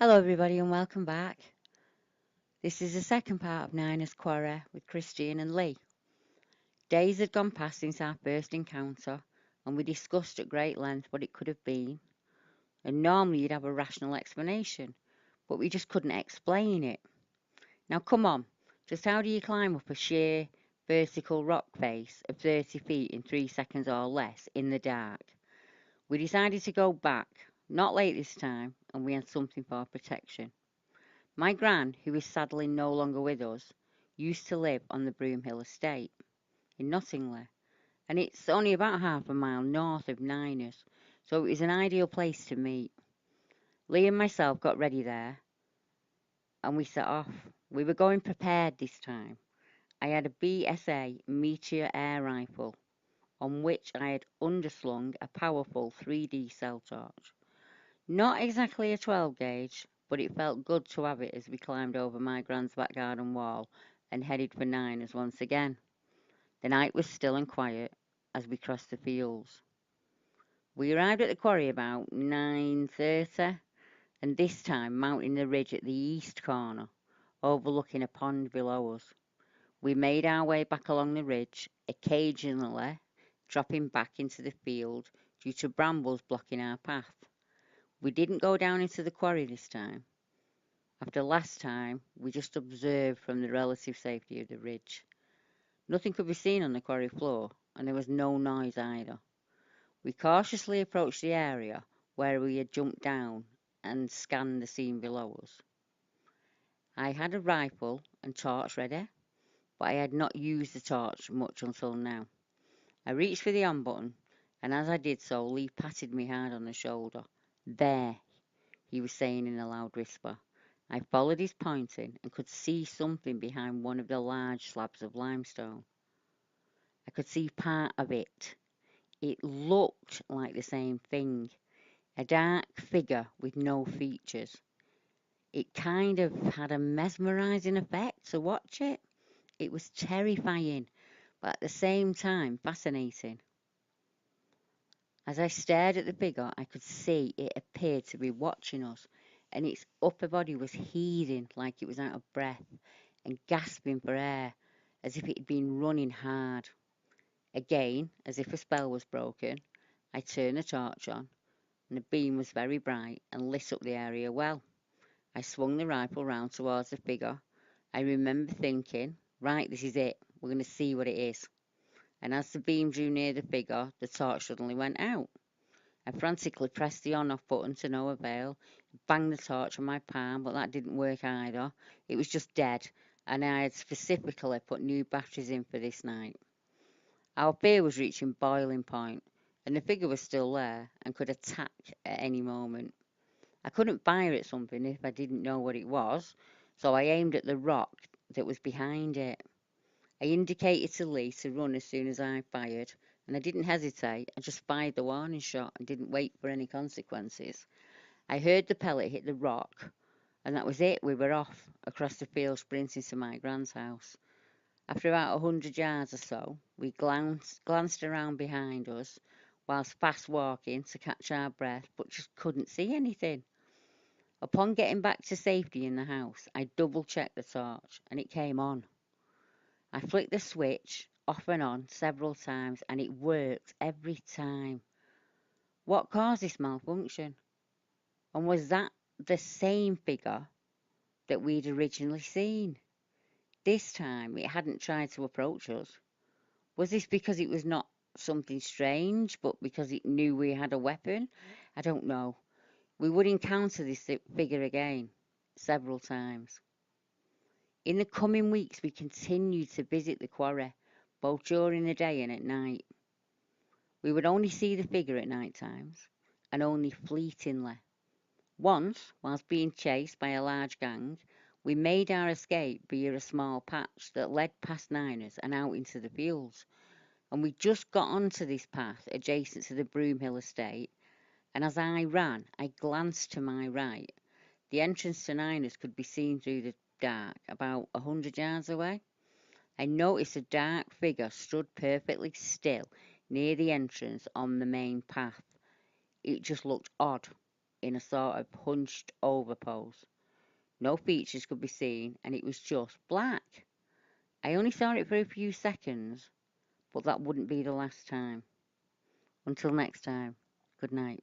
Hello, everybody, and welcome back. This is the second part of Nina's Quarry with Christine and Lee. Days had gone past since our first encounter, and we discussed at great length what it could have been. And normally you'd have a rational explanation, but we just couldn't explain it. Now, come on, just how do you climb up a sheer vertical rock face of 30 feet in 3 seconds or less in the dark? We decided to go back, not late this time, and we had something for protection. My gran, who is sadly no longer with us, used to live on the Broomhill estate in Nottingham, and it's only about half a mile north of Niners, so it was an ideal place to meet. Lee and myself got ready there, and we set off. We were going prepared this time. I had a BSA Meteor air rifle, on which I had underslung a powerful 3D cell torch. Not exactly a 12 gauge, but it felt good to have it as we climbed over my grand's back garden wall and headed for Niners once again. The night was still and quiet as we crossed the fields. We arrived at the quarry about 9:30, and this time mounting the ridge at the east corner, overlooking a pond below us. We made our way back along the ridge, occasionally dropping back into the field due to brambles blocking our path. We didn't go down into the quarry this time. After last time, we just observed from the relative safety of the ridge. Nothing could be seen on the quarry floor, and there was no noise either. We cautiously approached the area where we had jumped down and scanned the scene below us. I had a rifle and torch ready, but I had not used the torch much until now. I reached for the on button, and as I did so, Lee patted me hard on the shoulder. "There," he was saying in a loud whisper. I followed his pointing and could see something behind one of the large slabs of limestone. I could see part of it. It looked like the same thing, a dark figure with no features. It kind of had a mesmerizing effect to watch it. It was terrifying, but at the same time fascinating. As I stared at the figure, I could see it appeared to be watching us, and its upper body was heaving like it was out of breath and gasping for air, as if it had been running hard. Again, as if a spell was broken, I turned the torch on, and the beam was very bright and lit up the area well. I swung the rifle round towards the figure. I remember thinking, right, this is it, we're going to see what it is. And as the beam drew near the figure, the torch suddenly went out. I frantically pressed the on-off button to no avail, banged the torch on my palm, but that didn't work either. It was just dead, and I had specifically put new batteries in for this night. Our fear was reaching boiling point, and the figure was still there and could attack at any moment. I couldn't fire at something if I didn't know what it was, so I aimed at the rock that was behind it. I indicated to Lee to run as soon as I fired, and I didn't hesitate. I just fired the warning shot and didn't wait for any consequences. I heard the pellet hit the rock, and that was it. We were off, across the field, sprinting to my grand's house. After about 100 yards or so, we glanced around behind us, whilst fast walking to catch our breath, but just couldn't see anything. Upon getting back to safety in the house, I double-checked the torch, and it came on. I flicked the switch off and on several times, and it worked every time. What caused this malfunction? And was that the same figure that we'd originally seen? This time it hadn't tried to approach us. Was this because it was not something strange, but because it knew we had a weapon? I don't know. We would encounter this figure again, several times. In the coming weeks, we continued to visit the quarry, both during the day and at night. We would only see the figure at night times, and only fleetingly. Once, whilst being chased by a large gang, we made our escape via a small patch that led past Niners and out into the fields, and we just got onto this path adjacent to the Broomhill estate, and as I ran, I glanced to my right. The entrance to Niners could be seen through the dark, about 100 yards away. I noticed a dark figure stood perfectly still near the entrance on the main path. It just looked odd. in a sort of hunched over pose. No features could be seen, and it was just black. I only saw it for a few seconds, but that wouldn't be the last time. Until next time, good night.